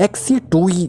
XC2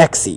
XC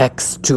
X2।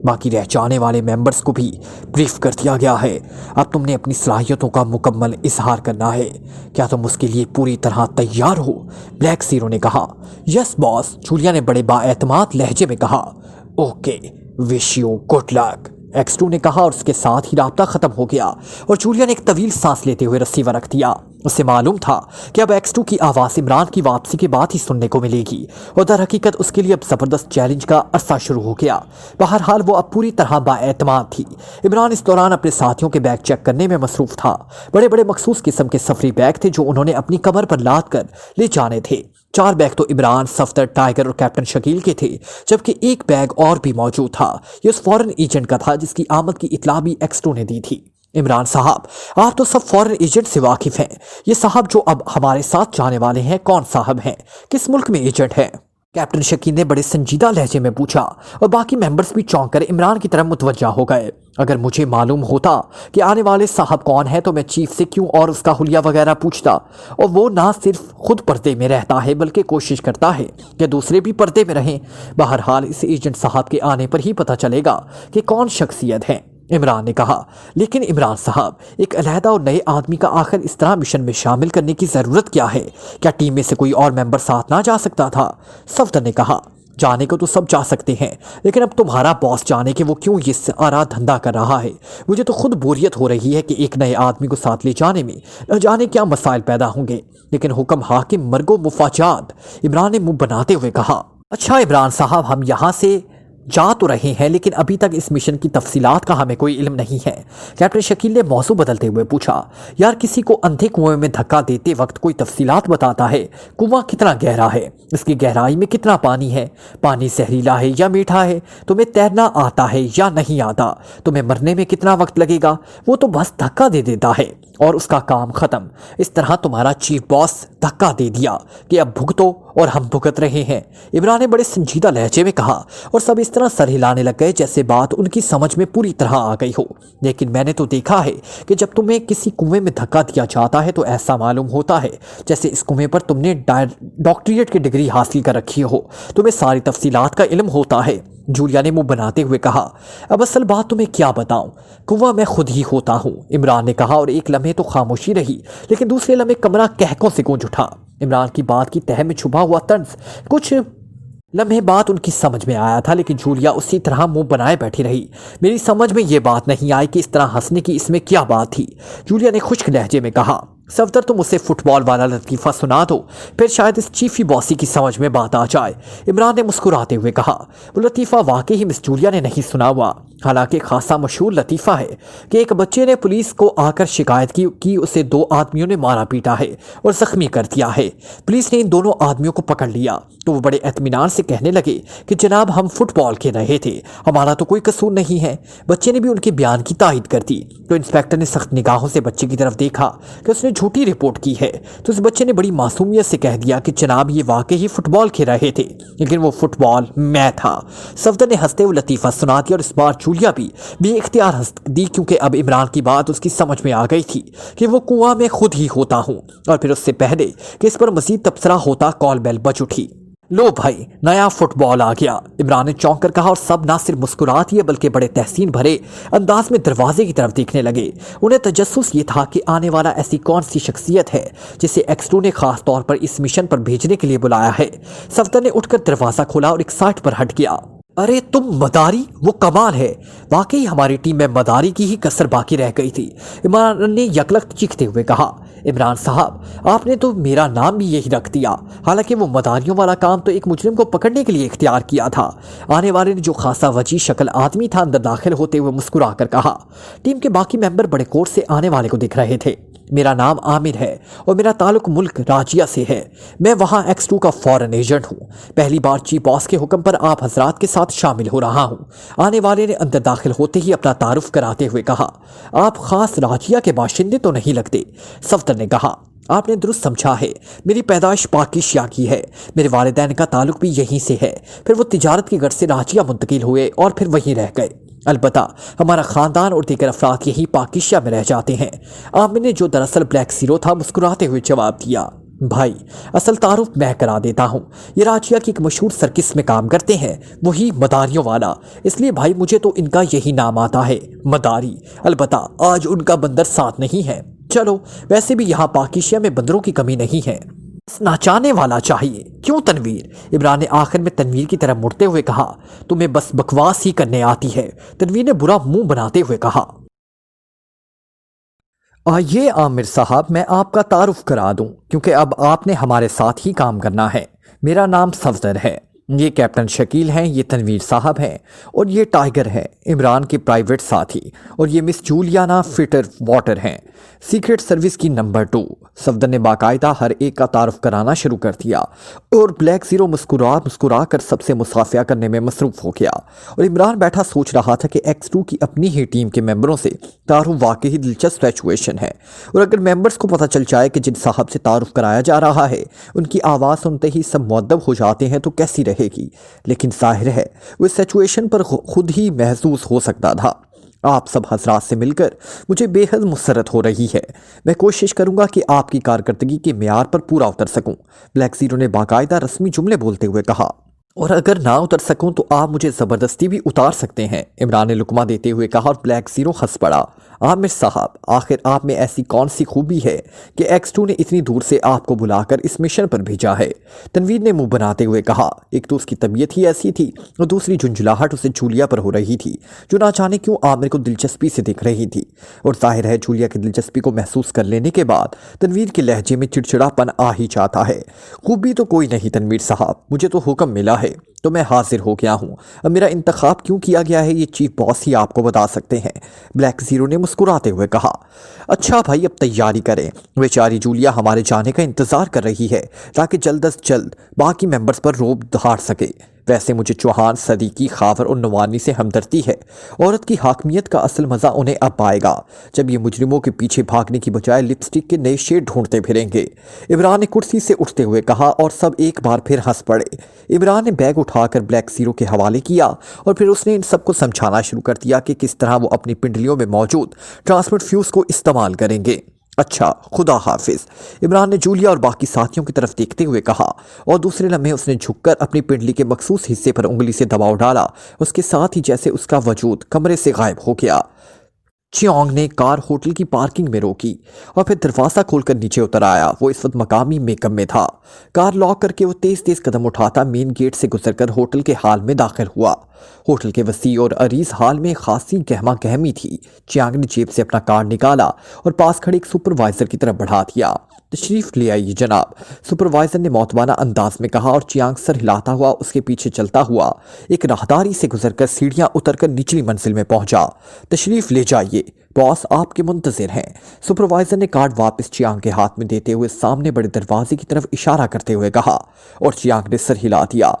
باقی رہ جانے والے ممبرز کو بھی بریف کر دیا گیا ہے۔ اب تم نے اپنی صلاحیتوں کا مکمل اظہار کرنا ہے۔ کیا تم اس کے لیے پوری طرح تیار ہو؟ بلیک زیرو نے کہا۔ یس باس، جولیا نے بڑے بااعتماد لہجے میں کہا۔ Okay, wish you good luck, x 2 نے کہا، اور اس کے ساتھ ہی رابطہ ختم ہو گیا اور جولیا نے ایک طویل سانس لیتے ہوئے رسیور رکھ دیا۔ اسے معلوم تھا کہ اب ایکس 2 کی آواز عمران کی واپسی کے بعد ہی سننے کو ملے گی، اور در حقیقت اس کے لیے اب زبردست چیلنج کا عرصہ شروع ہو گیا۔ بہرحال وہ اب پوری طرح بااعتماد تھی۔ عمران اس دوران اپنے ساتھیوں کے بیگ چیک کرنے میں مصروف تھا۔ بڑے بڑے مخصوص قسم کے سفری بیگ تھے جو انہوں نے اپنی کمر پر لاد کر لے جانے تھے۔ 4 بیگ تو عمران، صفدر، ٹائیگر اور کیپٹن شکیل کے تھے، جبکہ ایک بیگ اور بھی موجود تھا۔ یہ اس فورن ایجنٹ کا تھا جس کی آمد کی اطلاع بھی ایکس 2 نے دی تھی۔ عمران صاحب، آپ تو سب فورن ایجنٹ سے واقف ہیں۔ یہ صاحب جو اب ہمارے ساتھ جانے والے ہیں کون صاحب ہیں؟ کس ملک میں ایجنٹ ہیں؟ کیپٹن شکیل نے بڑے سنجیدہ لہجے میں پوچھا، اور باقی ممبرز بھی چونک کر عمران کی طرف متوجہ ہو گئے۔ اگر مجھے معلوم ہوتا کہ آنے والے صاحب کون ہیں تو میں چیف سے کیوں اور اس کا حلیہ وغیرہ پوچھتا، اور وہ نہ صرف خود پردے میں رہتا ہے بلکہ کوشش کرتا ہے کہ دوسرے بھی پردے میں رہیں۔ بہرحال اس ایجنٹ صاحب کے آنے پر ہی پتہ چلے گا کہ کون شخصیت ہے، عمران نے کہا۔ لیکن عمران صاحب، ایک علیحدہ اور نئے آدمی کا آخر اس طرح مشن میں شامل کرنے کی ضرورت کیا ہے؟ کیا ٹیم میں سے کوئی اور ممبر ساتھ نہ جا سکتا تھا؟ صفدر نے کہا۔ جانے کو تو سب جا سکتے ہیں، لیکن اب تمہارا باس جانے کہ وہ کیوں یہ سارا دھندا کر رہا ہے؟ مجھے تو خود بوریت ہو رہی ہے کہ ایک نئے آدمی کو ساتھ لے جانے میں نہ جانے کیا مسائل پیدا ہوں گے۔ لیکن حکم حاکم مرگ و مفاجات، عمران نے منہ بناتے ہوئے کہا۔ اچھا عمران صاحب، ہم یہاں سے جا تو رہے ہیں لیکن ابھی تک اس مشن کی تفصیلات کا ہمیں کوئی علم نہیں ہے۔ کیپٹن شکیل نے موضوع بدلتے ہوئے پوچھا۔ یار، کسی کو اندھے کنویں میں دھکا دیتے وقت کوئی تفصیلات بتاتا ہے؟ کنواں کتنا گہرا ہے؟ اس کی گہرائی میں کتنا پانی ہے؟ پانی زہریلا ہے یا میٹھا ہے؟ تمہیں تیرنا آتا ہے یا نہیں آتا؟ تمہیں مرنے میں کتنا وقت لگے گا؟ وہ تو بس دھکا دے دیتا ہے اور اس کا کام ختم۔ اس طرح تمہارا چیف باس دھکا دے دیا کہ اب بھگتو اور ہم بھگت رہے ہیں، عمران نے بڑے سنجیدہ لہجے میں کہا، اور سب اس طرح سر ہلانے لگ گئے جیسے بات ان کی سمجھ میں پوری طرح آ گئی ہو۔ لیکن میں نے تو دیکھا ہے کہ جب تمہیں کسی کنویں میں دھکا دیا جاتا ہے تو ایسا معلوم ہوتا ہے جیسے اس کنویں پر تم نے ڈاکٹریٹ کی ڈگری حاصل کر رکھی ہو، تمہیں ساری تفصیلات کا علم ہوتا ہے، جولیا نے منہ بناتے ہوئے کہا۔ اب اصل بات تمہیں کیا بتاؤں، کنواں میں خود ہی ہوتا ہوں، عمران نے کہا، اور ایک لمحے تو خاموشی رہی لیکن دوسرے لمحے کمرہ کہکوں سے گونج اٹھا۔ عمران کی بات کی تہہ میں چھپا ہوا طنز کچھ لمحے بعد ان کی سمجھ میں آیا تھا، لیکن جولیا اسی طرح منہ بنائے بیٹھی رہی۔ میری سمجھ میں یہ بات نہیں آئی کہ اس طرح ہنسنے کی اس میں کیا بات تھی، جولیا نے خشک لہجے میں کہا۔ صفدر، تم اسے فٹ بال والا لطیفہ سنا دو، پھر شاید اس چیفی باسی کی سمجھ میں بات آ جائے، عمران نے مسکراتے ہوئے کہا۔ وہ لطیفہ واقعی مس جولیا نے نہیں سنا ہوا، حالانکہ خاصا مشہور لطیفہ ہے کہ ایک بچے نے پولیس کو آ کر شکایت کی کہ اسے 2 آدمیوں نے مارا پیٹا ہے اور زخمی کر دیا ہے۔ پولیس نے ان دونوں آدمیوں کو پکڑ لیا تو وہ بڑے اطمینان سے کہنے لگے کہ جناب ہم فٹ بال کھیل رہے تھے، ہمارا تو کوئی قصور نہیں ہے۔ بچے نے بھی ان کے بیان کی تائید کر دی تو انسپکٹر نے سخت نگاہوں سے بچے کی طرف دیکھا کہ اس نے جھوٹی رپورٹ کی ہے، تو اس بچے نے بڑی معصومیت سے کہہ دیا کہ جناب یہ واقعی فٹ بال کھیل رہے تھے، لیکن وہ فٹ بال میں تھا۔ صفدر نے ہنستے ہوئے لطیفہ سنا دیا اور اس بار جولیا بھی بے اختیار ہنس دی، کیونکہ اب عمران کی بات اس کی سمجھ میں آ گئی تھی کہ وہ کنواں میں خود ہی ہوتا ہوں، اور پھر اس سے پہلے کہ اس پر مزید تبصرہ ہوتا کال بیل بج اٹھی۔ لو بھائی، نیا فٹ بال آ گیا، عمران نے چونک کر کہا، اور سب نہ صرف مسکرات ہی بلکہ بڑے تحسین بھرے انداز میں دروازے کی طرف دیکھنے لگے۔ انہیں تجسس یہ تھا کہ آنے والا ایسی کون سی شخصیت ہے جسے ایکس 2 نے خاص طور پر اس مشن پر بھیجنے کے لیے بلایا ہے۔ صفدر نے اٹھ کر دروازہ کھولا اور ایک سائٹ پر ہٹ گیا۔ ارے تم مداری، وہ کمال ہے، واقعی ہماری ٹیم میں مداری کی ہی کسر باقی رہ گئی تھی، عمران نے یکلخت چیختے ہوئے کہا۔ عمران صاحب، آپ نے تو میرا نام بھی یہی رکھ دیا، حالانکہ وہ مداریوں والا کام تو ایک مجرم کو پکڑنے کے لیے اختیار کیا تھا۔ آنے والے نے جو خاصا وجیح شکل آدمی تھا اندر داخل ہوتے ہوئے مسکرا کر کہا۔ ٹیم کے باقی ممبر بڑے کور سے آنے والے کو دکھ رہے تھے۔ میرا نام عامر ہے اور میرا تعلق ملک راجیہ سے ہے، میں وہاں ایکس 2 کا فورن ایجنٹ ہوں، پہلی بار چیف باس کے حکم پر آپ حضرات کے ساتھ شامل ہو رہا ہوں۔ آنے والے نے اندر داخل ہوتے ہی اپنا تعارف کراتے ہوئے کہا۔ آپ خاص راجیہ کے باشندے تو نہیں لگتے، صفدر نے کہا۔ آپ نے درست سمجھا ہے، میری پیدائش پاکیشیا کی ہے، میرے والدین کا تعلق بھی یہیں سے ہے، پھر وہ تجارت کی غرض سے راجیہ منتقل ہوئے اور پھر وہیں رہ گئے۔ البتہ ہمارا خاندان اور دیگر افراد یہی پاکیشیا میں رہ جاتے ہیں، عامر نے جو دراصل بلیک زیرو تھا مسکراتے ہوئے جواب دیا۔ بھائی اصل تعارف میں کرا دیتا ہوں، یہ راجیہ کی ایک مشہور سرکس میں کام کرتے ہیں، وہی مداریوں والا، اس لیے بھائی مجھے تو ان کا یہی نام آتا ہے، مداری۔ البتہ آج ان کا بندر ساتھ نہیں ہے۔ چلو ویسے بھی یہاں پاکیشیا میں بندروں کی کمی نہیں ہے، بس ناچانے والا چاہیے، کیوں تنویر؟ عمران نے آخر میں تنویر کی طرف مڑتے ہوئے کہا۔ تمہیں بس بکواس ہی کرنے آتی ہے، تنویر نے برا منہ بناتے ہوئے کہا۔ آئیے عامر صاحب، میں آپ کا تعارف کرا دوں، کیونکہ اب آپ نے ہمارے ساتھ ہی کام کرنا ہے۔ میرا نام صفدر ہے، یہ کیپٹن شکیل ہیں، یہ تنویر صاحب ہیں، اور یہ ٹائگر ہے، عمران کے پرائیویٹ ساتھی، اور یہ مس جولیانا فٹر واٹر ہیں، سیکرٹ سروس کی نمبر 2۔ صفدر نے باقاعدہ ہر ایک کا تعارف کرانا شروع کر دیا، اور بلیک زیرو مسکرا کر سب سے مصافحہ کرنے میں مصروف ہو گیا، اور عمران بیٹھا سوچ رہا تھا کہ ایکس 2 کی اپنی ہی ٹیم کے ممبروں سے تعارف واقعی دلچسپ سچویشن ہے، اور اگر ممبرز کو پتہ چل جائے کہ جن صاحب سے تعارف کرایا جا رہا ہے ان کی آواز سنتے ہی سب مؤدب ہو جاتے ہیں تو کیسی رہے گی۔ لیکن ظاہر ہے وہ اس سچویشن پر خود ہی محسوس ہو سکتا تھا۔ آپ سب حضرات سے مل کر مجھے بے حد مسرت ہو رہی ہے، میں کوشش کروں گا کہ آپ کی کارکردگی کے معیار پر پورا اتر سکوں، بلیک زیرو نے باقاعدہ رسمی جملے بولتے ہوئے کہا۔ اور اگر نہ اتر سکوں تو آپ مجھے زبردستی بھی اتار سکتے ہیں، عمران نے لقمہ دیتے ہوئے کہا، اور بلیک زیرو ہنس پڑا۔ عامر صاحب، آخر آپ میں ایسی کون سی خوبی ہے کہ ایکس 2 نے اتنی دور سے آپ کو بلا کر اس مشن پر بھیجا ہے؟ تنویر نے منہ بناتے ہوئے کہا۔ ایک تو اس کی طبیعت ہی ایسی تھی، اور دوسری جھنجھلاہٹ اسے جولیا پر ہو رہی تھی، جو نہ جانے کیوں عامر کو دلچسپی سے دیکھ رہی تھی، اور ظاہر ہے جولیا کی دلچسپی کو محسوس کر لینے کے بعد تنویر کے لہجے میں چڑچڑا پن آ ہی جاتا ہے۔ خوبی تو کوئی نہیں تنویر صاحب، مجھے تو حکم ملا ہے تو میں حاضر ہو گیا ہوں، اب میرا انتخاب کیوں کیا گیا ہے یہ چیف باس ہی آپ کو بتا سکتے ہیں، بلیک زیرو نے مسکراتے ہوئے کہا۔ اچھا بھائی، اب تیاری کریں، بیچاری جولیا ہمارے جانے کا انتظار کر رہی ہے تاکہ جلد از جلد باقی ممبرز پر روب دھاڑ سکے۔ ویسے مجھے چوہان، صدیقی، خاور اور نوانی سے ہمدردی ہے، عورت کی حاکمیت کا اصل مزہ انہیں اب آئے گا جب یہ مجرموں کے پیچھے بھاگنے کی بجائے لپسٹک کے نئے شیڈ ڈھونڈتے پھریں گے، عمران نے کرسی سے اٹھتے ہوئے کہا، اور سب ایک بار پھر ہنس پڑے۔ عمران نے بیگ اٹھا کر بلیک زیرو کے حوالے کیا، اور پھر اس نے ان سب کو سمجھانا شروع کر دیا کہ کس طرح وہ اپنی پنڈلیوں میں موجود ٹرانسمٹ فیوز کو استعمال کریں گے۔ اچھا، خدا حافظ، عمران نے جولیا اور باقی ساتھیوں کی طرف دیکھتے ہوئے کہا، اور دوسرے لمحے اس نے جھک کر اپنی پنڈلی کے مخصوص حصے پر انگلی سے دباؤ ڈالا، اس کے ساتھ ہی جیسے اس کا وجود کمرے سے غائب ہو گیا۔ چیونگ نے کار ہوٹل کی پارکنگ میں روکی اور پھر دروازہ کھول کر نیچے اتر آیا۔ وہ اس وقت مقامی میک اپ میں تھا۔ کار لاک کر کے وہ تیز تیز قدم اٹھاتا مین گیٹ سے گزر کر ہوٹل کے ہال میں داخل ہوا۔ ہوٹل کے وسیع اور عریض ہال میں خاصی گہما گہمی تھی۔ چیانگ نے جیب سے اپنا کارڈ نکالا اور پاس کھڑے ایک سپروائزر کی طرف بڑھا دیا۔ تشریف لے آئیے جناب، سپروائزر نے معتمانہ انداز میں کہا، اور چیانگ سر ہلاتا ہوا اس کے پیچھے چلتا ہوا ایک راہداری سے گزر کر سیڑھیاں اتر کر نچلی منزل میں پہنچا۔ تشریف لے جائیے، باس آپ کے منتظر ہیں، سپروائزر نے کارڈ واپس چیانگ کے ہاتھ میں دیتے ہوئے سامنے بڑے دروازے کی طرف اشارہ کرتے ہوئے کہا، اور چیانگ نے سر ہلا دیا۔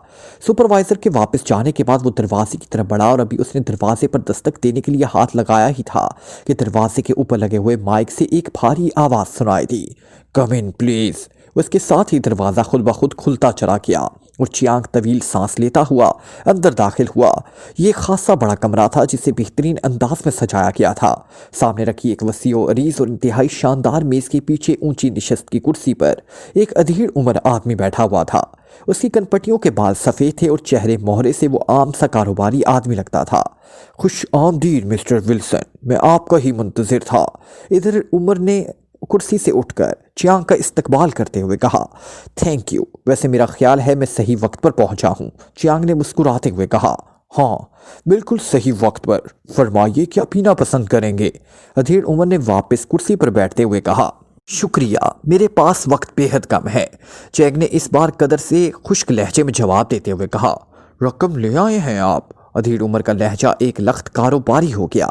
سپروائزر کے واپس جانے کے بعد وہ دروازے کی طرف بڑھا، اور ابھی اس نے دروازے پر دستک دینے کے لیے ہاتھ لگایا ہی تھا کہ دروازے کے اوپر لگے ہوئے مائک سے ایک بھاری آواز سنائی دی، کم ان پلیز۔ اس کے ساتھ ہی دروازہ خود بخود کھلتا چلا گیا اور چیانگ طویل سانس لیتا ہوا اندر داخل ہوا۔ یہ خاصا بڑا کمرہ تھا جسے بہترین انداز میں سجایا گیا تھا۔ سامنے رکھی ایک وسیع و عریض اور انتہائی شاندار میز کے پیچھے اونچی نشست کی کرسی پر ایک ادھیڑ عمر آدمی بیٹھا ہوا تھا۔ اس کی کنپٹیوں کے بال سفید تھے اور چہرے مہرے سے وہ عام سا کاروباری آدمی لگتا تھا۔ خوش آمدید مسٹر ولسن، میں آپ کا ہی منتظر تھا، ادھر عمر نے کرسی سے اٹھ کر چیانگ کا استقبال کرتے ہوئے کہا۔ تھینک یو، ویسے میرا خیال ہے میں صحیح وقت پر پہنچا ہوں، چیانگ نے مسکراتے ہوئے کہا۔ ہاں بالکل صحیح وقت پر، فرمائیے کیا پینا پسند کریں گے؟ ادھیڑ عمر نے واپس کرسی پر بیٹھتے ہوئے کہا۔ شکریہ، میرے پاس وقت بے حد کم ہے، چیانگ نے اس بار قدر سے خشک لہجے میں جواب دیتے ہوئے کہا۔ رقم لے آئے ہیں آپ؟ ادھیڑ عمر کا لہجہ ایک لخت کاروباری ہو گیا۔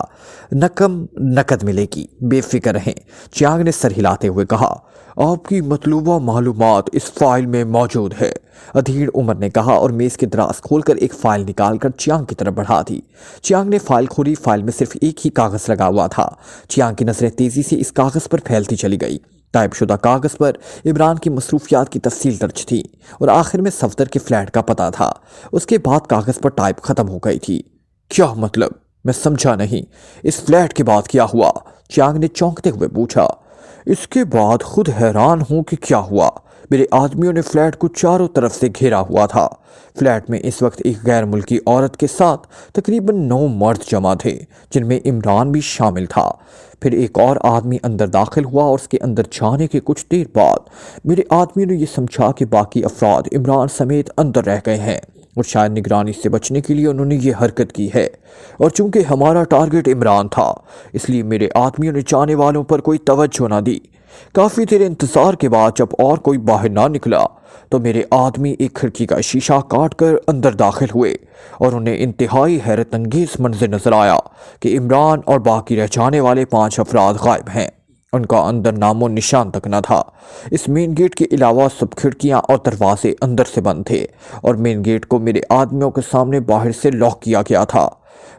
نقد ملے گی، بے فکر رہیں، چیانگ نے سر ہلاتے ہوئے کہا۔ آپ کی مطلوبہ معلومات اس فائل میں موجود ہے، ادھیڑ عمر نے کہا اور میز کے دراز کھول کر ایک فائل نکال کر چیانگ کی طرف بڑھا دی۔ چیانگ نے فائل کھولی، فائل میں صرف ایک ہی کاغذ لگا ہوا تھا۔ چیانگ کی نظریں تیزی سے اس کاغذ پر پھیلتی چلی گئی۔ ٹائپ شدہ کاغذ پر عمران کی مصروفیات کی تفصیل درج تھی اور آخر میں صفدر کے فلیٹ کا پتہ تھا۔ اس کے بعد کاغذ پر ٹائپ ختم ہو گئی تھی۔ کیا مطلب؟ میں سمجھا نہیں، اس فلیٹ کے بعد کیا ہوا؟ چیانگ نے چونکتے ہوئے پوچھا۔ اس کے بعد خود حیران ہوں کہ کیا ہوا، میرے آدمیوں نے فلیٹ کو چاروں طرف سے گھیرا ہوا تھا۔ فلیٹ میں اس وقت ایک غیر ملکی عورت کے ساتھ تقریباً 9 مرد جمع تھے، جن میں عمران بھی شامل تھا۔ پھر ایک اور آدمی اندر داخل ہوا اور اس کے اندر جانے کے کچھ دیر بعد میرے آدمیوں نے یہ سمجھا کہ باقی افراد عمران سمیت اندر رہ گئے ہیں اور شاید نگرانی سے بچنے کے لیے انہوں نے یہ حرکت کی ہے، اور چونکہ ہمارا ٹارگٹ عمران تھا اس لیے میرے آدمیوں نے جانے والوں پر کوئی توجہ نہ دی۔ کافی دیر انتظار کے بعد جب اور کوئی باہر نہ نکلا تو میرے آدمی ایک کھڑکی کا شیشہ کاٹ کر اندر داخل ہوئے اور انہیں انتہائی حیرت انگیز منظر نظر آیا کہ عمران اور باقی رہ جانے والے 5 افراد غائب ہیں۔ ان کا اندر نام و نشان تک نہ تھا۔ اس مین گیٹ کے علاوہ سب کھڑکیاں اور دروازے اندر سے بند تھے اور مین گیٹ کو میرے آدمیوں کے سامنے باہر سے لاک کیا گیا تھا،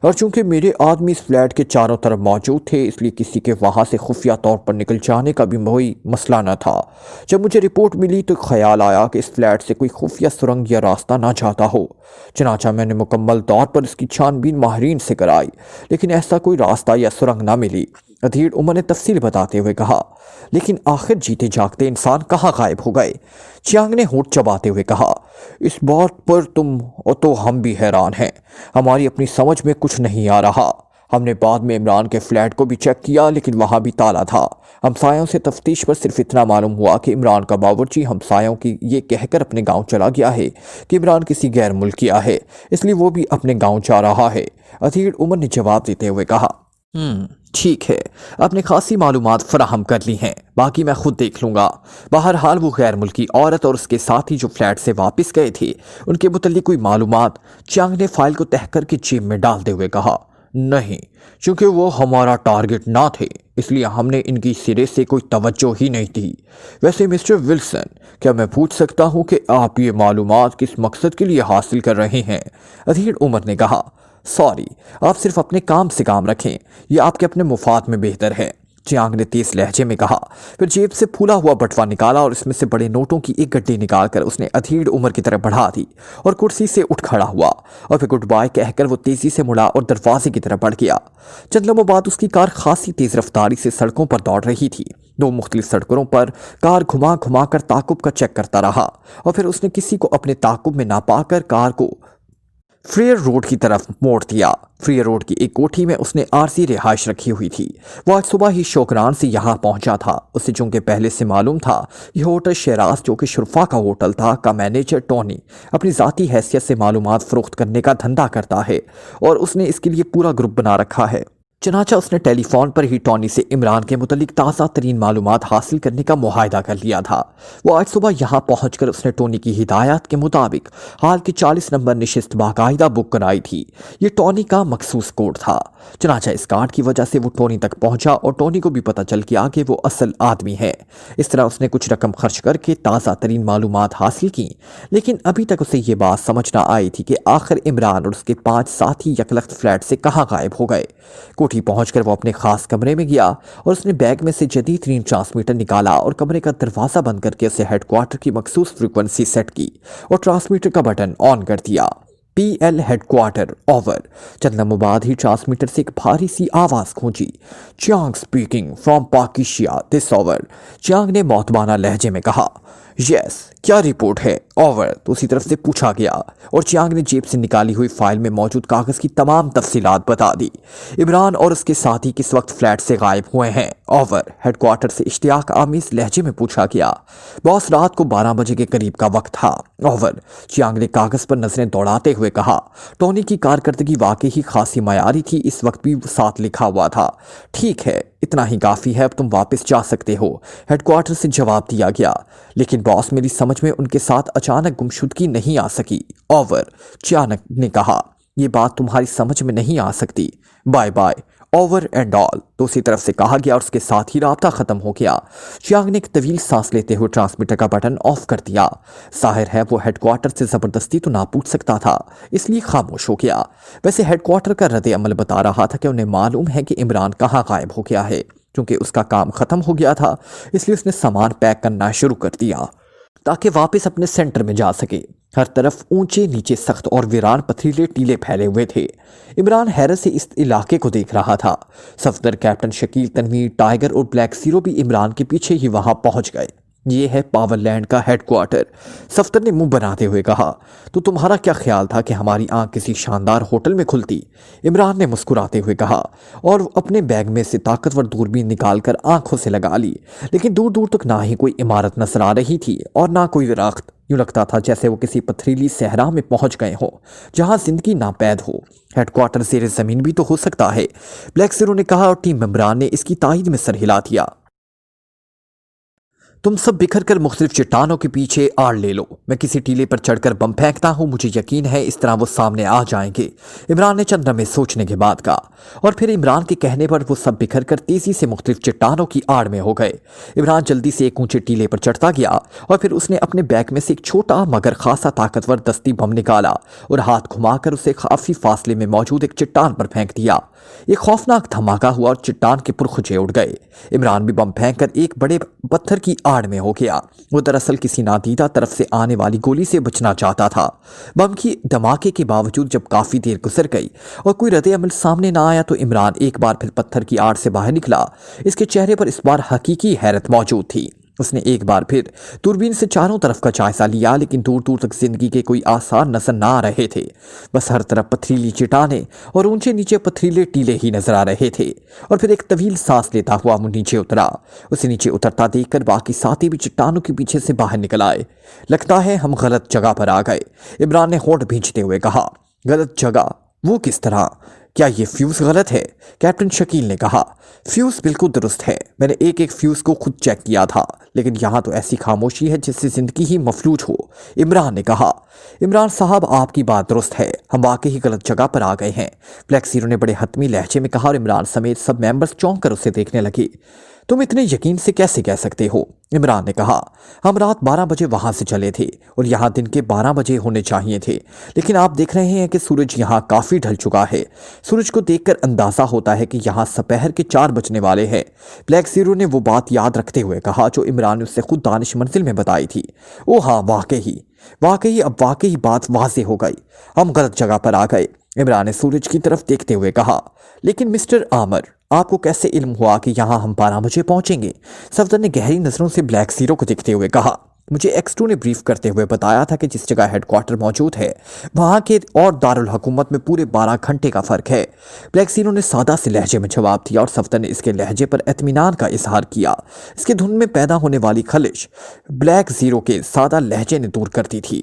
اور چونکہ میرے آدمی اس فلیٹ کے چاروں طرف موجود تھے اس لیے کسی کے وہاں سے خفیہ طور پر نکل جانے کا بھی کوئی مسئلہ نہ تھا۔ جب مجھے رپورٹ ملی تو خیال آیا کہ اس فلیٹ سے کوئی خفیہ سرنگ یا راستہ نہ جاتا ہو، چنانچہ میں نے مکمل طور پر اس کی چھان بین ماہرین سے کرائی، لیکن ایسا کوئی راستہ یا سرنگ نہ ملی۔ ادھیر عمر نے تفصیل بتاتے ہوئے کہا، لیکن آخر جیتے جاگتے انسان کہاں غائب ہو گئے؟ چیانگ نے ہونٹ چباتے ہوئے کہا، اس بات پر تم تو ہم بھی حیران ہیں، ہماری اپنی سمجھ میں کچھ نہیں آ رہا۔ ہم نے بعد میں عمران کے فلیٹ کو بھی چیک کیا لیکن وہاں بھی تالا تھا۔ ہمسایوں سے تفتیش پر صرف اتنا معلوم ہوا کہ عمران کا باورچی ہمسایوں کی یہ کہہ کر اپنے گاؤں چلا گیا ہے کہ عمران کسی غیر ملکیہ ہے، اس لیے وہ بھی اپنے گاؤں جا رہا ہے۔ ادھیر عمر نے جواب دیتے ہوئے کہا، ٹھیک ہے، آپ نے خاصی معلومات فراہم کر لی ہیں، باقی میں خود دیکھ لوں گا۔ بہرحال وہ غیر ملکی عورت اور اس کے ساتھی جو فلیٹ سے واپس گئے تھے ان کے متعلق کوئی معلومات؟ چیانگ نے فائل کو تہ کر کے جیب میں ڈالتے ہوئے کہا، نہیں، چونکہ وہ ہمارا ٹارگٹ نہ تھے اس لیے ہم نے ان کی سرے سے کوئی توجہ ہی نہیں دی۔ ویسے مسٹر ولسن، کیا میں پوچھ سکتا ہوں کہ آپ یہ معلومات کس مقصد کے لیے حاصل کر رہے ہیں؟ ادھیر عمر نے کہا، سوری، آپ صرف اپنے کام سے کام رکھیں، یہ آپ کے اپنے مفاد میں بہتر ہے۔ چیانگ نے تیز لہجے میں کہا، پھر جیب سے پھولا ہوا بٹوا نکالا اور اس میں سے بڑے نوٹوں کی ایک گڈی نکال کر اس نے ادھیر عمر کی طرف بڑھا دی اور کرسی سے اٹھ کھڑا ہوا، اور پھر گڈ بائے کہہ کر وہ تیزی سے مڑا اور دروازے کی طرف بڑھ گیا۔ چند لمحوں بعد اس کی کار خاصی تیز رفتاری سے سڑکوں پر دوڑ رہی تھی۔ 2 مختلف سڑکوں پر کار گھما گھما کر تعاقب کا چیک کرتا رہا، اور پھر اس نے کسی کو اپنے تعاقب میں نہ پا کر کار کو فریئر روڈ کی طرف موڑ دیا۔ فریئر روڈ کی ایک کوٹھی میں اس نے عارضی رہائش رکھی ہوئی تھی۔ وہ آج صبح ہی شوقران سے یہاں پہنچا تھا۔ اسے چونکہ پہلے سے معلوم تھا یہ ہوٹل شیراز جو کہ شرفا کا ہوٹل تھا کا مینیجر ٹونی اپنی ذاتی حیثیت سے معلومات فروخت کرنے کا دھندا کرتا ہے اور اس نے اس کے لیے پورا گروپ بنا رکھا ہے۔ چنانچہ اس نے ٹیلی فون پر ہی ٹونی سے عمران کے متعلق تازہ ترین معلومات حاصل کرنے کا معاہدہ کر لیا تھا۔ وہ آج صبح یہاں پہنچ کر اس نے ٹونی کی ہدایات کے مطابق حال کی 40 نمبر نشست باقاعدہ بک کرائی تھی۔ یہ ٹونی کا مخصوص کوڈ تھا۔ چنانچہ اس کارڈ کی وجہ سے وہ ٹونی تک پہنچا اور ٹونی کو بھی پتہ چل گیا کہ وہ اصل آدمی ہے۔ اس طرح اس نے کچھ رقم خرچ کر کے تازہ ترین معلومات حاصل کی، لیکن ابھی تک اسے یہ بات سمجھ نہ آئی تھی کہ آخر عمران اور اس کے 5 ساتھی یکلخت فلیٹ سے کہاں غائب ہو گئے۔ کوٹھی پہنچ کر وہ اپنے خاص کمرے میں گیا اور اس نے بیگ میں سے جدید ترین ٹرانسمیٹر نکالا اور کمرے کا دروازہ بند کر کے اسے ہیڈ کوارٹر کی مخصوص فریکوینسی سیٹ کی اور ٹرانسمیٹر کا بٹن آن کر دیا۔ PL headquarter, over. چند لمحوں بعد ہی ٹرانسمیٹر سے ایک بھاری سی آواز گونجی، چیانگ سپیکنگ فرام پاکیشیا دس اوور۔ چیانگ نے معتبانہ لہجے میں کہا، یس، کیا رپورٹ ہے؟ اوور، تو اسی طرف سے پوچھا گیا اور چیانگ نے جیب سے نکالی ہوئی فائل میں موجود کاغذ کی تمام تفصیلات بتا دی۔ عمران اور اس کے ساتھی کس وقت فلیٹ سے غائب ہوئے ہیں؟ اوور، ہیڈ کوارٹر سے اشتیاق آمیز لہجے میں پوچھا گیا۔ باس، رات کو 12 بجے کے قریب کا وقت تھا۔ اوور، چیانگ نے کاغذ پر نظریں دوڑاتے ہوئے کہا، ٹونی کی کارکردگی واقعی ہی خاصی معیاری تھی، اس وقت بھی ساتھ لکھا ہوا تھا۔ ٹھیک ہے، اتنا ہی کافی ہے، اب تم واپس جا سکتے ہو، ہیڈ کوارٹر سے جواب دیا گیا۔ لیکن باس، میری سمجھ میں ان کے ساتھ اچانک گمشدگی نہیں آ سکی۔ اوور، چیانگ نے کہا، یہ بات تمہاری سمجھ میں نہیں آ سکتی۔ Bye bye, over and all, تو اسی طرف سے کہا گیا اور اس کے ساتھ ہی رابطہ ختم ہو گیا۔ چیانگ نے ایک طویل سانس لیتے ہوئے ٹرانسمیٹر کا بٹن آف کر دیا۔ ظاہر ہے وہ ہیڈ کوارٹر سے زبردستی تو نہ پوچھ سکتا تھا، اس لیے خاموش ہو گیا۔ ویسے ہیڈ کوارٹر کا رد عمل بتا رہا تھا کہ انہیں معلوم ہے کہ عمران کہاں غائب ہو گیا ہے۔ چونکہ اس کا کام ختم ہو گیا تھا اس لیے اس نے سامان پیک کرنا شروع کر دیا تاکہ واپس اپنے سینٹر میں جا سکے۔ ہر طرف اونچے نیچے سخت اور ویران پتھریلے ٹیلے پھیلے ہوئے تھے۔ عمران حیرت سے اس علاقے کو دیکھ رہا تھا۔ صفدر، کیپٹن شکیل، تنویر، ٹائیگر اور بلیک زیرو بھی عمران کے پیچھے ہی وہاں پہنچ گئے۔ یہ ہے پاور لینڈ کا ہیڈ کوارٹر۔ صفدر نے منہ بناتے ہوئے کہا، تو تمہارا کیا خیال تھا کہ ہماری آنکھ کسی شاندار ہوٹل میں کھلتی؟ عمران نے مسکراتے ہوئے کہا اور اپنے بیگ میں سے طاقتور دوربین نکال کر آنکھوں سے لگا لی، لیکن دور دور تک نہ ہی کوئی عمارت نظر آ رہی تھی اور نہ کوئی درخت۔ یوں لگتا تھا جیسے وہ کسی پتھریلی صحرا میں پہنچ گئے ہوں جہاں زندگی ناپید ہو۔ ہیڈ کوارٹر زیر زمین بھی تو ہو سکتا ہے، بلیک زیرو نے کہا اور ٹیم ممبران نے اس کی تائید میں سر ہلا دیا۔ تم سب بکھر کر مختلف چٹانوں کے پیچھے آڑ لے لو، میں کسی ٹیلے پر چڑھ کر بم پھینکتا ہوں، مجھے یقین ہے اس طرح وہ سامنے آ جائیں گے، عمران نے چند لمحے سوچنے کے بعد کہا، اور پھر عمران کے کہنے پر وہ سب بکھر کر تیزی سے مختلف چٹانوں کی آڑ میں ہو گئے۔ عمران جلدی سے ایک اونچے ٹیلے پر چڑھتا گیا اور پھر اس نے اپنے بیگ میں سے ایک چھوٹا مگر خاصا طاقتور دستی بم نکالا اور ہاتھ گھما کر اسے کافی فاصلے میں موجود ایک چٹان پر پھینک دیا۔ ایک خوفناک دھماکہ ہوا اور چٹان کے پرخچے اڑ گئے۔ عمران بھی بم پھینک کر ایک بڑے پتھر کی آڑ میں ہو گیا۔ وہ دراصل کسی نادیدہ طرف سے آنے والی گولی سے بچنا چاہتا تھا۔ بم کی دھماکے کے باوجود جب کافی دیر گزر گئی اور کوئی رد عمل سامنے نہ آیا تو عمران ایک بار پھر پتھر کی آڑ سے باہر نکلا۔ اس کے چہرے پر اس بار حقیقی حیرت موجود تھی۔ اس نے ایک بار پھر دوربین سے چاروں طرف کا جائزہ لیا، لیکن دور دور تک زندگی کے کوئی آثار نظر نہ آ رہے تھے۔ بس ہر طرف پتھریلی چٹانیں اور اونچے نیچے پتھریلے ٹیلے ہی نظر آ رہے تھے۔ اور پھر ایک طویل سانس لیتا ہوا وہ نیچے اترا۔ اسے نیچے اترتا دیکھ کر باقی ساتھی بھی چٹانوں کے پیچھے سے باہر نکل آئے۔ لگتا ہے ہم غلط جگہ پر آ گئے، عمران نے ہونٹ بھینچتے ہوئے کہا۔ غلط جگہ؟ وہ کس طرح؟ کیا یہ فیوز غلط ہے؟ کیپٹن شکیل نے کہا۔ فیوز بالکل درست ہے، میں نے ایک ایک فیوز کو خود چیک کیا تھا، لیکن یہاں تو ایسی خاموشی ہے جس سے زندگی ہی مفلوج ہو، عمران نے کہا۔ عمران صاحب آپ کی بات درست ہے، ہم واقعی غلط جگہ پر آ گئے ہیں، بلیک زیرو نے بڑے حتمی لہجے میں کہا اور عمران سمیت سب ممبرز چونک کر اسے دیکھنے لگے۔ تم اتنے یقین سے کیسے کہہ سکتے ہو؟ عمران نے کہا۔ ہم رات 12 بجے وہاں سے چلے تھے اور یہاں دن کے 12 بجے ہونے چاہیے تھے، لیکن آپ دیکھ رہے ہیں کہ سورج یہاں کافی ڈھل چکا ہے۔ سورج کو دیکھ کر اندازہ ہوتا ہے کہ یہاں سپہر کے 4 بجنے والے ہیں، بلیک زیرو نے وہ بات یاد رکھتے ہوئے کہا جو عمران نے اس سے خود دانش منزل میں بتائی تھی۔ او ہاں، واقعی اب واقعی بات واضح ہو گئی، ہم غلط جگہ پر آ گئے، عمران نے سورج کی طرف دیکھتے ہوئے کہا۔ لیکن مسٹر عامر، آپ کو کیسے علم ہوا کہ یہاں ہم 12 بجے پہنچیں گے؟ صفدر نے گہری نظروں سے بلیک زیرو کو دیکھتے ہوئے کہا۔ مجھے ایکس 2 نے بریف کرتے ہوئے بتایا تھا کہ جس جگہ ہیڈ کوارٹر موجود ہے وہاں کے اور دارالحکومت میں پورے 12 گھنٹے کا فرق ہے، بلیک زیرو نے سادہ سے لہجے میں جواب دیا اور صفدر نے اس کے لہجے پر اطمینان کا اظہار کیا۔ اس کے دھن میں پیدا ہونے والی خلش بلیک زیرو کے سادہ لہجے نے دور کر دی تھی۔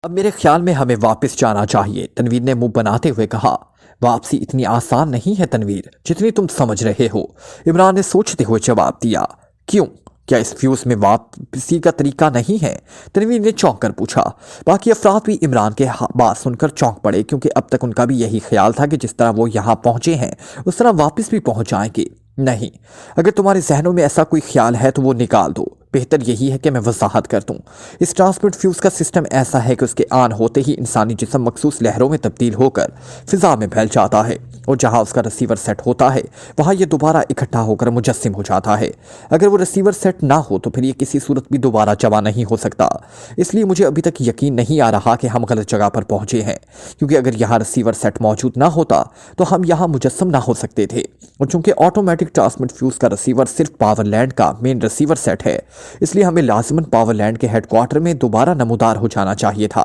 اب میرے خیال میں ہمیں واپس جانا چاہیے، تنویر نے منہ بناتے ہوئے کہا۔ واپسی اتنی آسان نہیں ہے تنویر جتنی تم سمجھ رہے ہو، عمران نے سوچتے ہوئے جواب دیا۔ کیوں؟ کیا اس فیوز میں واپسی کا طریقہ نہیں ہے؟ تنویر نے چونک کر پوچھا۔ باقی افراد بھی عمران کے بات سن کر چونک پڑے، کیونکہ اب تک ان کا بھی یہی خیال تھا کہ جس طرح وہ یہاں پہنچے ہیں اس طرح واپس بھی پہنچ جائیں گے۔ نہیں، اگر تمہارے ذہنوں میں ایسا کوئی خیال ہے تو وہ نکال دو، بہتر یہی ہے کہ میں وضاحت کر دوں۔ اس ٹرانسمٹ فیوز کا سسٹم ایسا ہے کہ اس کے آن ہوتے ہی انسانی جسم مخصوص لہروں میں تبدیل ہو کر فضا میں پھیل جاتا ہے، اور جہاں اس کا ریسیور سیٹ ہوتا ہے وہاں یہ دوبارہ اکٹھا ہو کر مجسم ہو جاتا ہے۔ اگر وہ ریسیور سیٹ نہ ہو تو پھر یہ کسی صورت بھی دوبارہ جمع نہیں ہو سکتا۔ اس لیے مجھے ابھی تک یقین نہیں آ رہا کہ ہم غلط جگہ پر پہنچے ہیں، کیونکہ اگر یہاں ریسیور سیٹ موجود نہ ہوتا تو ہم یہاں مجسم نہ ہو سکتے تھے، اور چونکہ آٹومیٹک ٹرانسمٹ فیوز کا ریسیور صرف پاور لینڈ کا مین ریسیور سیٹ ہے، اس لیے ہمیں لازماً پاور لینڈ کے ہیڈ کوارٹر میں دوبارہ نمودار ہو جانا چاہیے تھا،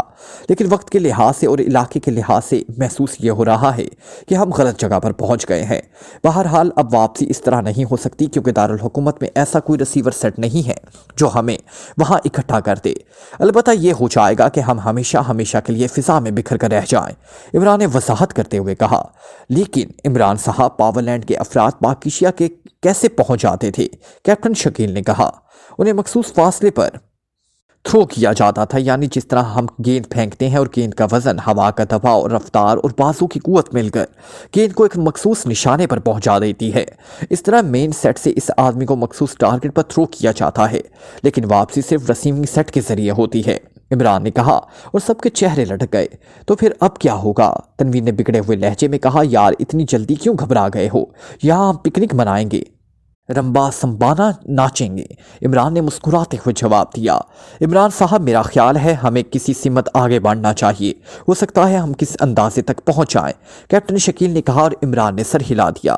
لیکن وقت کے لحاظ سے اور علاقے کے لحاظ سے محسوس یہ ہو رہا ہے کہ ہم غلط جگہ پر پہنچ گئے ہیں۔ بہرحال اب واپسی اس طرح نہیں ہو سکتی، کیونکہ دارالحکومت میں ایسا کوئی ریسیور سیٹ نہیں ہے جو ہمیں وہاں اکٹھا کر دے۔ البتہ یہ ہو جائے گا کہ ہم ہمیشہ کے لیے فضا میں بکھر کر رہ جائیں، عمران نے وضاحت کرتے ہوئے کہا۔ لیکن عمران صاحب، پاور لینڈ کے افراد پاکیشیا کے کیسے پہنچ جاتے تھے؟ کیپٹن شکیل نے کہا۔ انہیں مخصوص فاصلے پر تھرو کیا جاتا تھا، یعنی جس طرح ہم گیند پھینکتے ہیں اور گیند کا وزن، ہوا کا دباؤ، رفتار اور بازو کی قوت مل کر گیند کو ایک مخصوص نشانے پر پہنچا دیتی ہے۔ اس طرح مین سیٹ سے اس آدمی کو مخصوص ٹارگٹ پر تھرو کیا جاتا ہے، لیکن واپسی صرف ریسیونگ سیٹ کے ذریعے ہوتی ہے، عمران نے کہا، اور سب کے چہرے لٹک گئے۔ تو پھر اب کیا ہوگا؟ تنویر نے بگڑے ہوئے لہجے میں کہا۔ یار، اتنی جلدی کیوں گھبرا گئے ہو؟ یہاں ہم پکنک منائیں گے، رمبا سمبانا ناچیں گے، عمران نے مسکراتے ہوئے جواب دیا۔ عمران صاحب، میرا خیال ہے ہمیں کسی سمت آگے بڑھنا چاہیے، ہو سکتا ہے ہم کس اندازے تک پہنچ جائیں، کیپٹن شکیل نے کہا، اور عمران نے سر ہلا دیا۔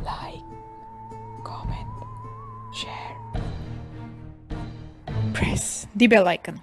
Like, comment, share, press the bell icon.